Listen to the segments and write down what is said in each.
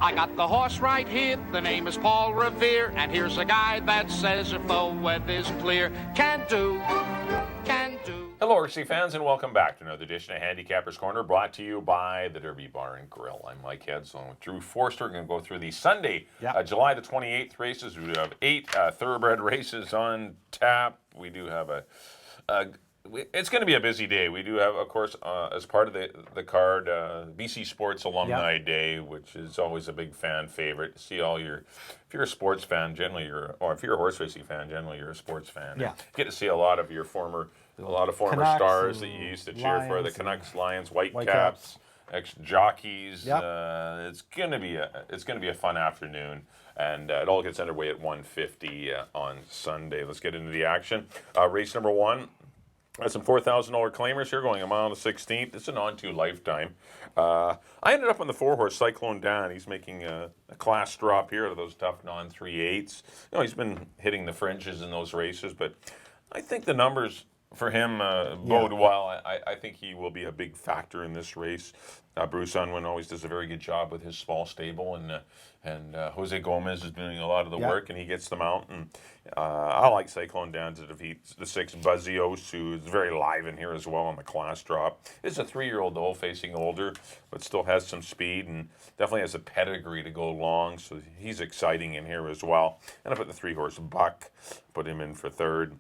I got the horse right here, the name is Paul Revere, and here's a guy that says if the weather's clear, can do. Hello, RC fans, and welcome back to another edition of Handicapper's Corner, brought to you by the Derby Bar and Grill. I'm Mike Headstone with Drew Forster. We're going to go through the Sunday, July the 28th races. We have 8 thoroughbred races on tap. We do have it's going to be a busy day. We do have, of course, as part of the card, BC Sports Alumni Day, which is always a big fan favorite. See all if you're a sports fan, generally or if you're a horse racing fan, generally you're a sports fan. Yeah. And get to see a lot of former Canucks stars that you used to cheer for, the Canucks, Lions, Whitecaps, ex-jockeys. Yep. It's gonna be a fun afternoon, and it all gets underway at 1:50 on Sunday. Let's get into the action. Race number 1. Some $4,000 claimers here, going a mile and a 16th. It's an on-2 lifetime. I ended up on the 4-horse Cyclone Dan. He's making a class drop here out of those tough non-3/8s. He's been hitting the fringes in those races, but I think the numbers for him bode well. I think he will be a big factor in this race. Bruce Unwin always does a very good job with his small stable, and Jose Gomez is doing a lot of the work, and he gets them out. And I like Cyclone Dan to defeat the 6 Buzzios, who is very live in here as well on the class drop. It's a 3-year-old doe, facing older, but still has some speed and definitely has a pedigree to go long, so he's exciting in here as well. And I put the 3-horse Buck, put him in for third.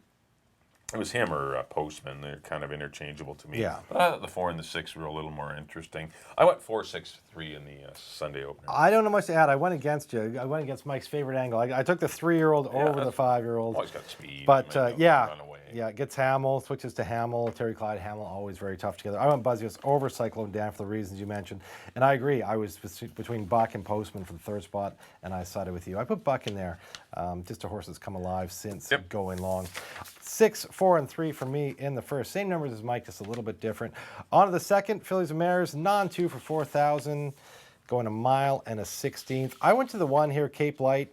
It was him or Postman. They're kind of interchangeable to me. Yeah. But the 4 and the 6 were a little more interesting. I went 4-6-3 in the Sunday opener. I don't know much to add. I went against you. I went against Mike's favorite angle. I took the 3-year-old over the 5-year-old. Always got speed. But run away. it gets Hamill, switches to Hamill. Terry Clyde, Hamill, always very tough together. I went Buzzios over Cyclone Dan for the reasons you mentioned. And I agree. I was between Buck and Postman for the third spot, and I sided with you. I put Buck in there. Just a horse that's come alive since going long. 6, 4, and 3 for me in the first. Same numbers as Mike, just a little bit different. On to the second, Fillies and Mares, non-2 for 4,000, going a mile and a 16th. I went to the 1 here, Cape Light.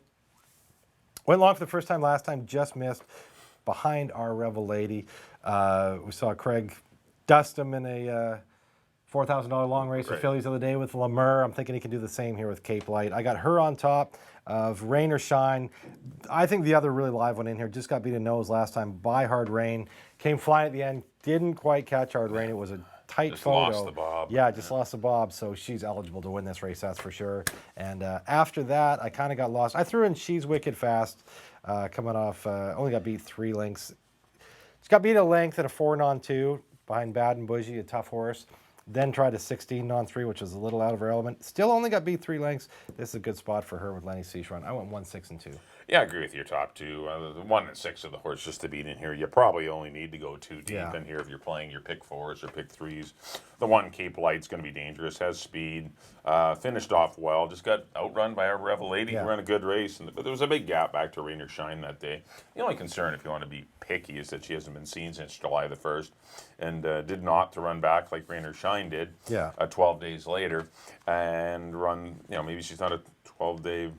Went long for the first time last time, just missed behind our Rebel Lady. We saw Craig dust him in a $4,000 long race for Fillies the other day with Lemur. I'm thinking he can do the same here with Cape Light. I got her on top of Rain or Shine. I think the other really live one in here just got beat a nose last time by Hard Rain. Came flying at the end, didn't quite catch Hard Rain. It was a tight photo. Lost the bob. Yeah, just lost the bob, so she's eligible to win this race, that's for sure. And after that, I kind of got lost. I threw in She's Wicked Fast, coming off, only got beat 3 lengths. She got beat a length at a 4 non-2 behind Bad and Bougie, a tough horse. Then tried a 16 non-3, which was a little out of her element. Still only got beat 3 lengths. This is a good spot for her with Lenny Seashron. I went 1, 6, and 2. Yeah, I agree with your top 2. The 1 and 6 of the horse just to beat in here. You probably only need to go 2 deep in here if you're playing your pick 4s or pick 3s. The 1 Cape Light's going to be dangerous, has speed, finished off well, just got outrun by our Rebel Lady who ran a good race. But there was a big gap back to Rain or Shine that day. The only concern, if you want to be picky, is that she hasn't been seen since July the 1st and did not to run back like Rain or Shine did 12 days later and run, maybe she's not a 12-day,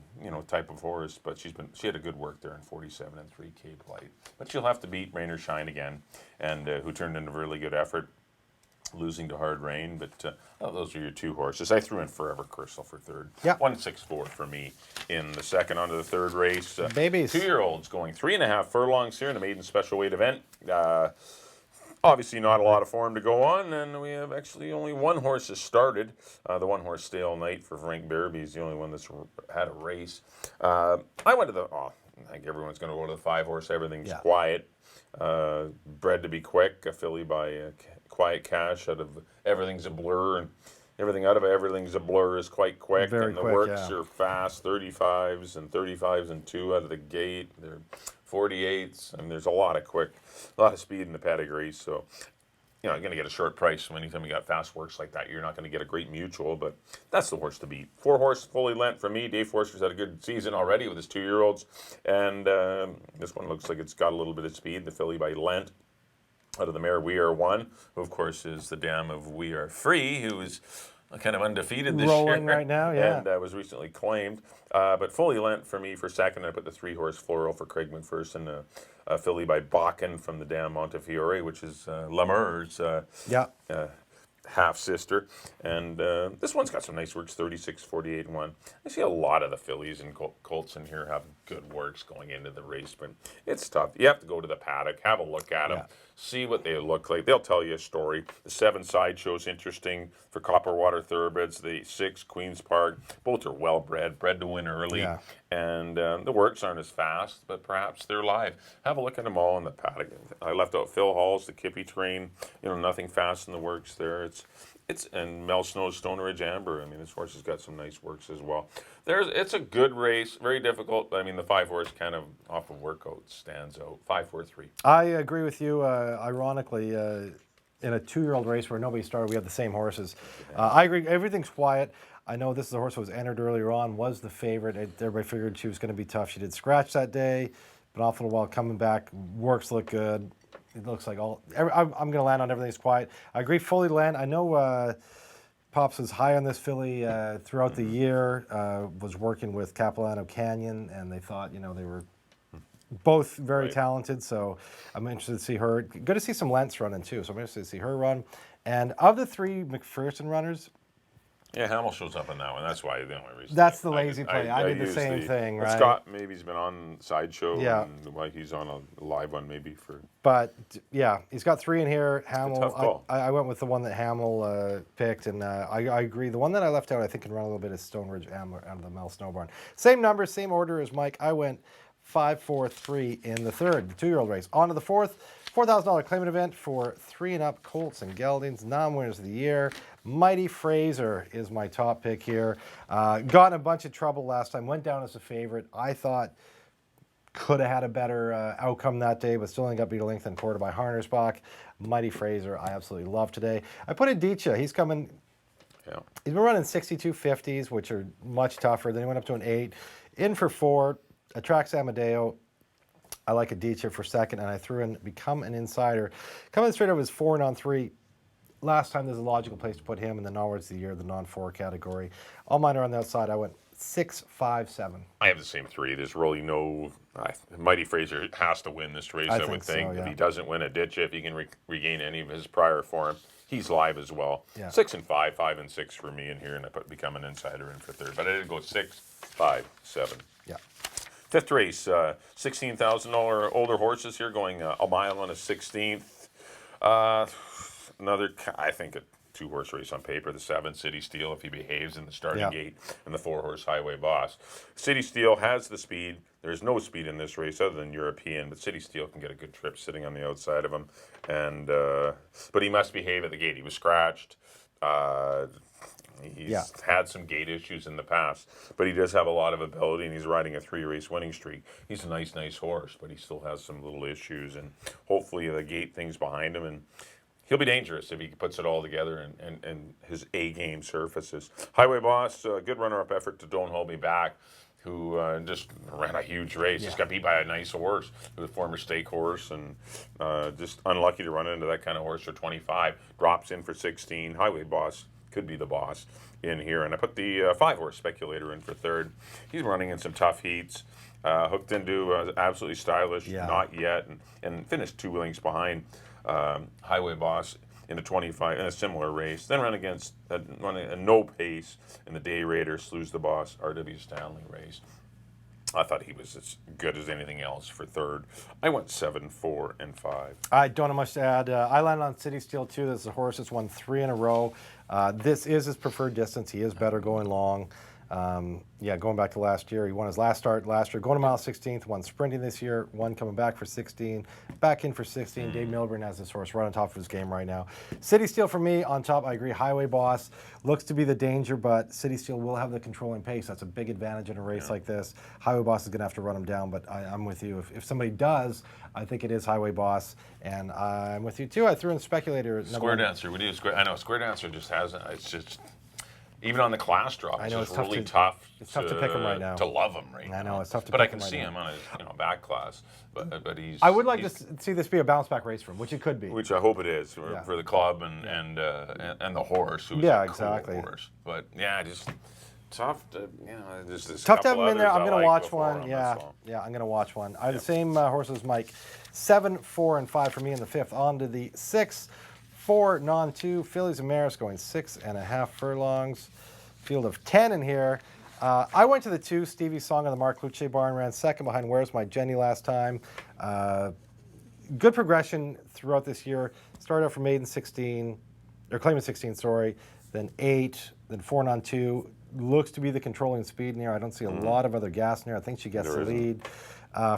type of horse, but she had a good work there in 47 and 3 Cape Light. But she'll have to beat Rain or Shine again, and who turned in a really good effort, losing to Hard Rain. But those are your 2 horses. I threw in Forever Crystal for third. 1-6-4 for me in the second. On to the third race. Babies. 2-year-olds going 3.5 furlongs here in a maiden special weight event. Obviously not a lot of form to go on, and we have actually only 1 horse has started. The 1 horse Stay All Night for Frank Barabee is the only one that's had a race. I went to I think everyone's going to go to the 5 horse. Everything's quiet. Bred to be quick, a filly by Quiet Cash out of Everything's a Blur, and everything out of Everything's a Blur is quite quick. Very and the quick, works are fast, 35s and 2 out of the gate. They're 48s, and there's a lot of speed in the pedigree. So, you're going to get a short price. Anytime you got fast works like that, you're not going to get a great mutual, but that's the horse to beat. 4 horse fully lent for me. Dave Forster's had a good season already with his 2-year-olds, and this one looks like it's got a little bit of speed. The filly by Lent out of the mare We Are One, who of course is the dam of We Are Free, who is kind of undefeated this year. Rolling right now, And was recently claimed. But fully lent for me for second. I put the 3-horse Floral for Craig McPherson, a filly by Bakken from the dam Montefiore, which is Lemur's half sister, and this one's got some nice works, 36, 48, and 1. I see a lot of the fillies and colts in here have good works going into the race, but it's tough. You have to go to the paddock, have a look at them, Yeah. see what they look like. They'll tell you a story. The 7 sideshow's interesting for Copperwater Thoroughbreds. The 6 Queen's Park, both are well bred to win early, Yeah. and the works aren't as fast, but perhaps they're live. Have a look at them all in the paddock. I left out Phil Hall's, the Kippy train. Nothing fast in the works there. It's and Mel Snow's Stone Ridge Amber. I mean, this horse has got some nice works as well. It's a good race, very difficult. But I mean, the 5 horse kind of off of workout stands out. 5, 4, 3. I agree with you. Ironically, in a 2-year-old race where nobody started, we have the same horses. I agree. Everything's quiet. I know this is a horse that was entered earlier on, was the favorite. Everybody figured she was going to be tough. She did scratch that day, but off in a while coming back. Works look good. It looks like I'm going to land on everything's quiet. I agree, fully land. I know Pops was high on this filly throughout the year, was working with Capilano Canyon, and they thought, they were both very talented, so I'm interested to see her. Good to see some Lentz running too, so I'm interested to see her run. And of the 3 McPherson runners, Yeah, Hamill shows up in that one. That's why the only reason. That's the lazy play. I did the same thing, right? Scott maybe's been on Sideshow. Yeah. And why he's on a live one maybe for. But yeah, he's got 3 in here. Hamill. tough call. I went with the one that Hamill picked, and I agree. The one that I left out, I think, can run a little bit is Stone Ridge Amber out of the Mel Snowbarn. Same number, same order as Mike. I went 5, 4, 3 in the third, the 2-year-old race. On to the fourth. $4,000 claimant event for 3 and up colts and geldings, non-winners of the year. Mighty Fraser is my top pick here. Got in a bunch of trouble last time, went down as a favorite. I thought could have had a better outcome that day, but still only got beat a length and quarter by Harnersbach. Mighty Fraser, I absolutely love today. I put Adichia. He's coming. Yeah. He's been running 62.50s, which are much tougher. Then he went up to an 8. In for 4. Attracts Amadeo. I like Adichia for second, and I threw in Become an Insider. Coming straight over is 4 and on 3. Last time there's a logical place to put him in the non-words of the year, the non-4 category. All mine are on the outside. I went 6, 5, 7. I have the same 3. There's really no. Mighty Fraser has to win this race, I would think. So, yeah. If he doesn't win Adichia, if he can regain any of his prior form, he's live as well. Yeah. 6 and 5, 5 and 6 for me in here, and I put Become an Insider in for third. But I did go 6, 5, 7. Yeah. Fifth race, $16,000 older horses here going a mile on a 16th. Another, I think, a 2-horse race on paper. The 7 City Steel, if he behaves in the starting gate, and the 4-horse Highway Boss. City Steel has the speed. There's no speed in this race other than European, but City Steel can get a good trip sitting on the outside of him. And but he must behave at the gate. He was scratched. He's had some gate issues in the past, but he does have a lot of ability, and he's riding a 3-race winning streak. He's a nice horse, but he still has some little issues, and hopefully the gate thing's behind him, and he'll be dangerous if he puts it all together and his A-game surfaces. Highway Boss, good runner-up effort to Don't Hold Me Back, who just ran a huge race. Just got beat by a nice horse, who was a former stake horse, and just unlucky to run into that kind of horse for 25. Drops in for 16. Highway Boss could be the boss in here. And I put the 5-horse Speculator in for third. He's running in some tough heats. Hooked into Absolutely Stylish, not yet, and finished 2 lengths behind Highway Boss in a 25 in a similar race. Then run against running a no pace in the Day Raider Slews the Boss R.W. Stanley race. I thought he was as good as anything else for third. I went 7, 4, and 5. I don't have much to add. I landed on City Steel too. This is a horse that's won 3 in a row. This is his preferred distance. He is better going long. Going back to last year, he won his last start last year, going to mile 16th, won sprinting this year, one coming back for 16, back in for 16. Dave Milburn has this horse right on top of his game right now. City Steel for me on top, I agree. Highway Boss looks to be the danger, but City Steel will have the controlling pace. That's a big advantage in a race like this. Highway Boss is going to have to run him down, but I'm with you. If somebody does, I think it is Highway Boss, and I'm with you too. I threw in Speculator. Square Dancer, what do you Square? I know Square Dancer just hasn't. It's just. Even on the class drop, it's just really tough. It's tough to pick him right now. To love him right now. I know it's tough to. But pick I can him right see now. him on his back class. But he's. I would like to see this be a bounce back race for him, which it could be. Which I hope it is for the club and the horse. Who's exactly. Cool horse. But just tough to There's tough to have him in there. I'm going to watch one. I'm going to watch one. I have the same horses, Mike. 7, 4, and 5 for me in the fifth. On to the 6. 4 non-2. Fillies and Mares going 6.5 furlongs. Field of 10 in here. I went to the 2, Stevie Song on the Mark Luce barn, ran second behind Where's My Jenny last time. Good progression throughout this year. Started out from maiden 16, or claiming 16, sorry, then 8, then 4 non-2. Looks to be the controlling speed in here. I don't see a lot of other gas in here. I think she gets the lead.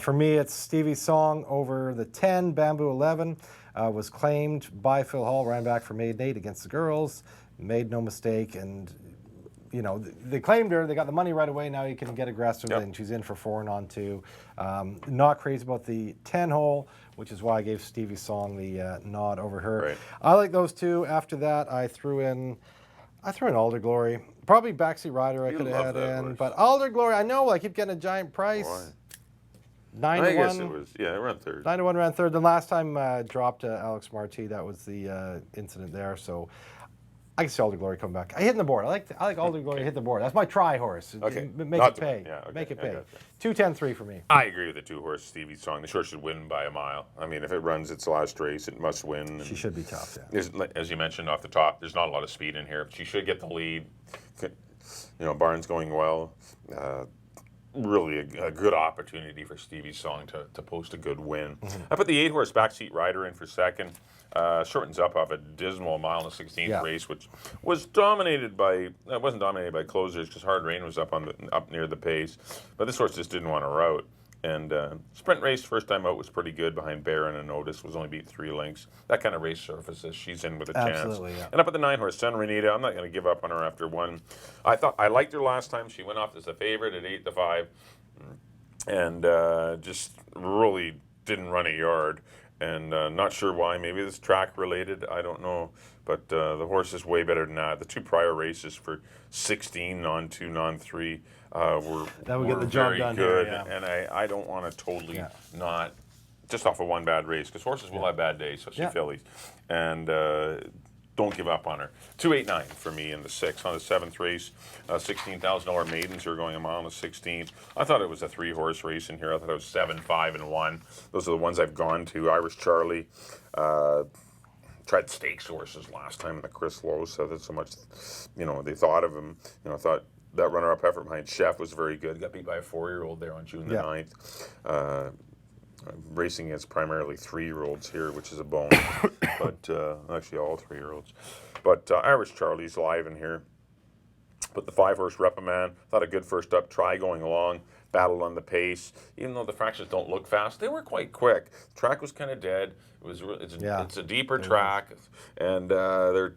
For me, it's Stevie Song over the 10, Bamboo 11. Was claimed by Phil Hall, ran back for maiden 8 against the girls. Made no mistake, and you know, they claimed her, they got the money right away, now you can get aggressive, and she's in for 4 non-2. Not crazy about the 10 hole, which is why I gave Stevie Song the nod over her. Right. I like those two. After that, I threw in Alder Glory. Probably Backseat Rider I could have had in, horse. but Alder Glory, I know I keep getting a giant price. Why? 9 to 1. I guess it was, yeah, around third. 9 to 1 ran third. The last time dropped Alex Marti, that was the incident there, so I can see Alder Glory come back. I hit the board. I like Alder Glory to hit the board. That's my try horse. Okay. Make Not it to pay. win. Yeah, okay. Make it I pay. gotcha. 2-10-3 for me. I agree with the 2-horse Stevie Song. The short should win by a mile. I mean, if it runs its last race, it must win. And She should be tough, yeah. as you mentioned off the top, there's not a lot of speed in here. She should get the lead. You know, barn's going well. Really a good opportunity for Stevie Song to post a good win. I put the 8-horse Backseat Rider in for second. Shortens up off a dismal mile and a 16th race, which was dominated by, it wasn't dominated by closers because Hard Rain was up near the pace. But this horse just didn't want to route. And sprint race, first time out, was pretty good behind Baron and Otis, was only beat 3 lengths. That kind of race surfaces, she's in with a chance. Absolutely, yeah. And up at the 9-horse, Sun Renita, I'm not going to give up on her after 1. I liked her last time. She went off as a favorite at 8 to 5. And just really didn't run a yard. And not sure why. Maybe it's track related. I don't know. But the horse is way better than that. The 2 prior races for 16, non-2, non-3 were get the job very done good. here, yeah. And I don't want to totally not just off of one bad race, because horses will have bad days, especially fillies. And don't give up on her. 2-8-9 for me in the 6 on the 7th race. $16,000 maidens are going a mile and a 16th. I thought it was a 3-horse race in here. I thought it was 7, 5, and 1. Those are the ones I've gone to. Irish Charlie. Tried stakes horses last time in the Chris Lowe, so that's so much, you know, they thought of him. You know, I thought that runner-up effort behind Chef was very good. Got beat by a 4-year-old there on June the 9th. Racing against primarily 3-year-olds here, which is a bone, but actually all 3-year-olds. But Irish Charlie's live in here. But the 5-horse Repaman, thought a good first up try going along, battled on the pace. Even though the fractions don't look fast, they were quite quick. The track was kind of dead. It's a deeper track, and they're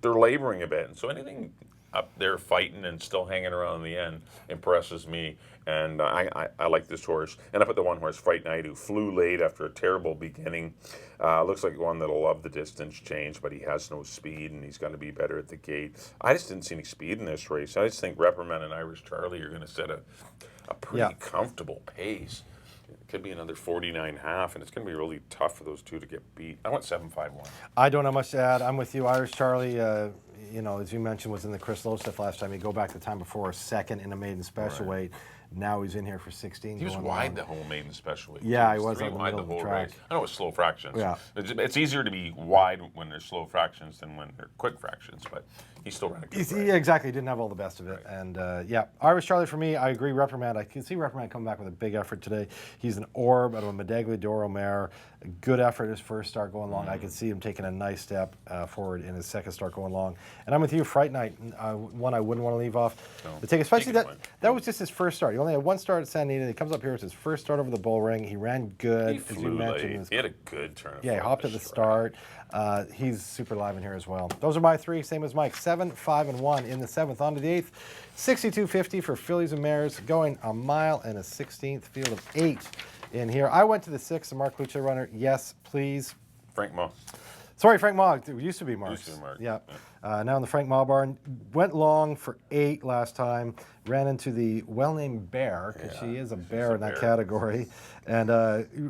laboring a bit. And so anything up there fighting and still hanging around in the end impresses me. And I like this horse. And I put the 1-horse Fight Night, who flew late after a terrible beginning. Looks like one that'll love the distance change, but he has no speed, and he's going to be better at the gate. I just didn't see any speed in this race. I just think Repperman and Irish Charlie are going to set a pretty comfortable pace. It could be another 49.5, and it's going to be really tough for those two to get beat. I went 7-5-1. I don't have much to add. I'm with you. Irish Charlie, you know, as you mentioned, was in the Chris Lowe stuff last time. You go back the time before, second in a maiden special weight. Now he's in here for 16. He was wide the whole maiden special weight. Yeah, he was on the wide middle the of the whole track. race. I know it's slow fractions. Yeah. It's easier to be wide when there's slow fractions than when they're quick fractions, but he still ran a good race. Yeah, exactly. He didn't have all the best of it. And Irish Charlie for me, I agree. Reprimand. I can see Reprimand come back with a big effort today. He's an orb out of a Medaglia d'Oro mare. A good effort his first start going long. I can see him taking a nice step forward in his second start going long. And I'm with you, Fright Night. One I wouldn't want to leave off the take, especially that was just his first start. He only had 1 start at San Anita. He comes up here. It's his first start over the bull ring. He ran good. He flew late. He had a good turn. Yeah, he hopped at the start. He's super live in here as well. Those are my 3, same as Mike. 7, 5, and 1 in the 7th. On to the 8th. 62.50 for fillies and mares, going a mile and a 16th. Field of 8 in here. I went to the 6th, the Mark Luce runner. Yes, please. Frank Ma. Sorry, Frank Ma. It used to be Mark. Yeah. Now in the Frank Ma barn. Went long for 8 last time. Ran into the well-named Bear, because she is a bear in that category. And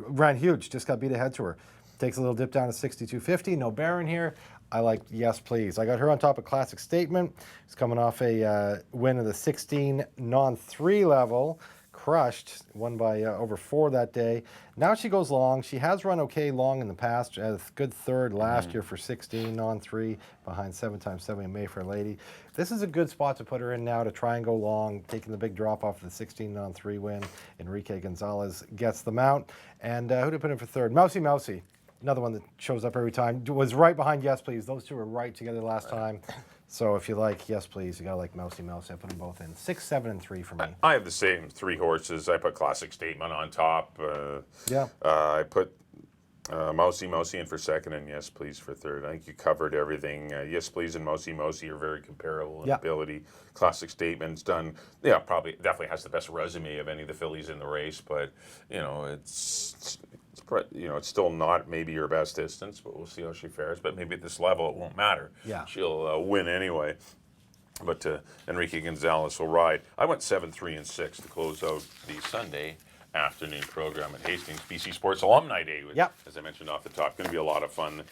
ran huge. Just got beat ahead to her. Takes a little dip down to 62.50. No Bear in here. I like Yes Please. I got her on top of Classic Statement. She's coming off a win of the 16 non-3 level. crushed, won by over 4 that day. Now she goes long. She has run okay long in the past. A good third last year for 16 on 3 behind 7x7 in Mayfair Lady. This is a good spot to put her in now to try and go long, taking the big drop off of the 16 on 3 win. Enrique Gonzalez gets the mount. And who did put in for third? Mousy. Another one that shows up every time. Was right behind Yes Please. Those two were right together last time. So if you like Yes Please, you gotta like Mousy. I put them both in. 6, 7, and 3 for me. I have the same 3 horses. I put Classic Statement on top. I put Mousy in for second and Yes Please for third. I think you covered everything. Yes Please and Mousy are very comparable in ability. Classic Statement's done. Yeah, probably definitely has the best resume of any of the fillies in the race, but it's still not maybe your best distance, but we'll see how she fares. But maybe at this level it won't matter. Yeah. She'll win anyway. But Enrique Gonzalez will ride. I went 7, 3, and 6 to close out the Sunday afternoon program at Hastings. BC Sports Alumni Day, which, as I mentioned off the top, going to be a lot of fun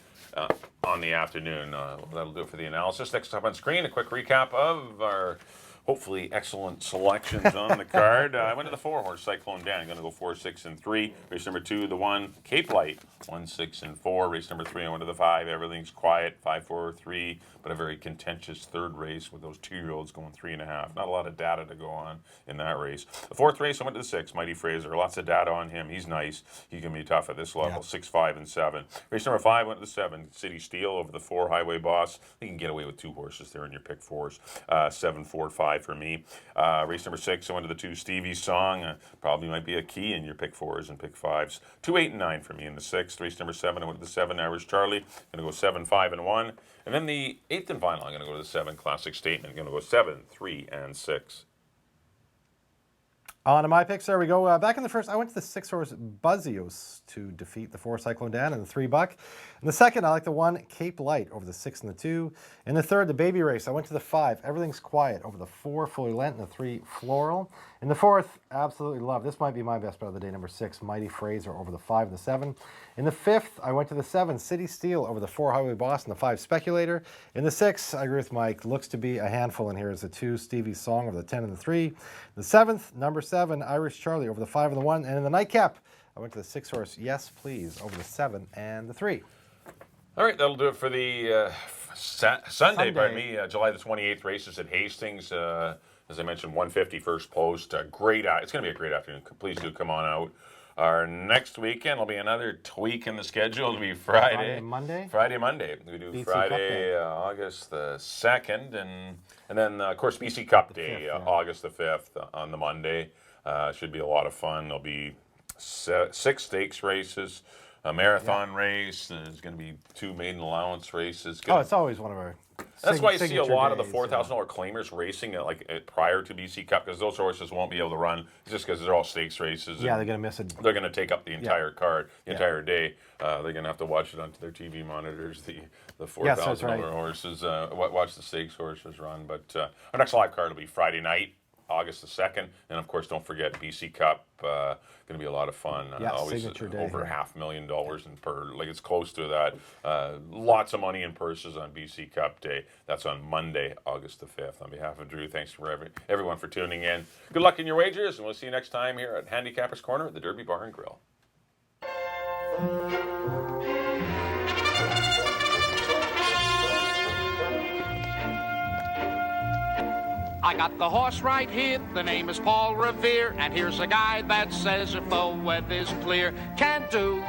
on the afternoon. That'll do it for the analysis. Next up on screen, a quick recap of our hopefully excellent selections on the card. I went to the 4-horse Cyclone Dan. Going to go 4, 6, and 3. Race number 2, the 1 Cape Light, 1, 6, and 4. Race number 3, I went to the 5. Everything's quiet, 5, 4, 3. But a very contentious third race with those 2-year-olds going 3.5. Not a lot of data to go on in that race. The 4th race, I went to the 6, Mighty Fraser. Lots of data on him. He's nice. He can be tough at this level. 6, 5, and 7. Race number 5, went to the 7, City Steel over the 4, Highway Boss. You can get away with 2 horses there in your pick 4s. 7, 4, 5 for me. Race number 6, I went to the 2, Stevie's Song. Probably might be a key in your pick 4s and pick 5s. 2, 8, and 9 for me in the 6th. Race number 7, I went to the 7, Irish Charlie. Going to go 7, 5, and 1. And then the 8th and final, I'm going to go to the 7, Classic Statement. Going to go 7, 3, and 6. On to my picks, there we go. Back in the first, I went to the 6-horse Buzzios to defeat the 4 Cyclone Dan and the 3 Buck. In the second, I like the 1 Cape Light over the 6 and the 2. In the third, the baby race, I went to the 5 Everything's Quiet over the 4 Fully Lent and the 3 Floral. In the fourth, absolutely love. This might be my best bet of the day, number 6 Mighty Fraser over the 5 and the 7. In the fifth, I went to the 7 City Steel over the 4 Highway Boss and the 5 Speculator. In the 6th, I agree with Mike, looks to be a handful in here is the 2 Stevie's Song over the 10 and the 3. The 7th, number 7 Irish Charlie over the 5 and the 1. And in the nightcap, I went to the 6-horse Yes Please over the 7 and the 3. All right, that'll do it for the Sunday. Pardon me, July the 28th races at Hastings. As I mentioned, 150 first post. It's going to be a great afternoon. Please do come on out. Our next weekend will be another tweak in the schedule. It'll be Friday and Monday. Friday, Monday. We do BC Friday, August the 2nd, and then of course BC Cup Day, 5th, August the 5th on the Monday. Should be a lot of fun. There'll be 6 stakes races, a marathon race. There's going to be 2 maiden allowance races. It's always one of our. That's why you see a lot of the $4,000 claimers racing prior to BC Cup, because those horses won't be able to run just because they're all stakes races. Yeah, they're going to miss it. They're going to take up the entire card, the entire day. They're going to have to watch it on their TV monitors. The $4,000 horses watch the stakes horses run. But our next live card will be Friday night, August the 2nd, and of course, don't forget BC Cup. Going to be a lot of fun. Always signature day, over $500,000 in per. Like it's close to that. Lots of money in purses on BC Cup Day. That's on Monday, August the 5th. On behalf of Drew, thanks for everyone for tuning in. Good luck in your wagers, and we'll see you next time here at Handicapper's Corner at the Derby Bar and Grill. I got the horse right here, the name is Paul Revere, and here's a guy that says if the weather's clear, can do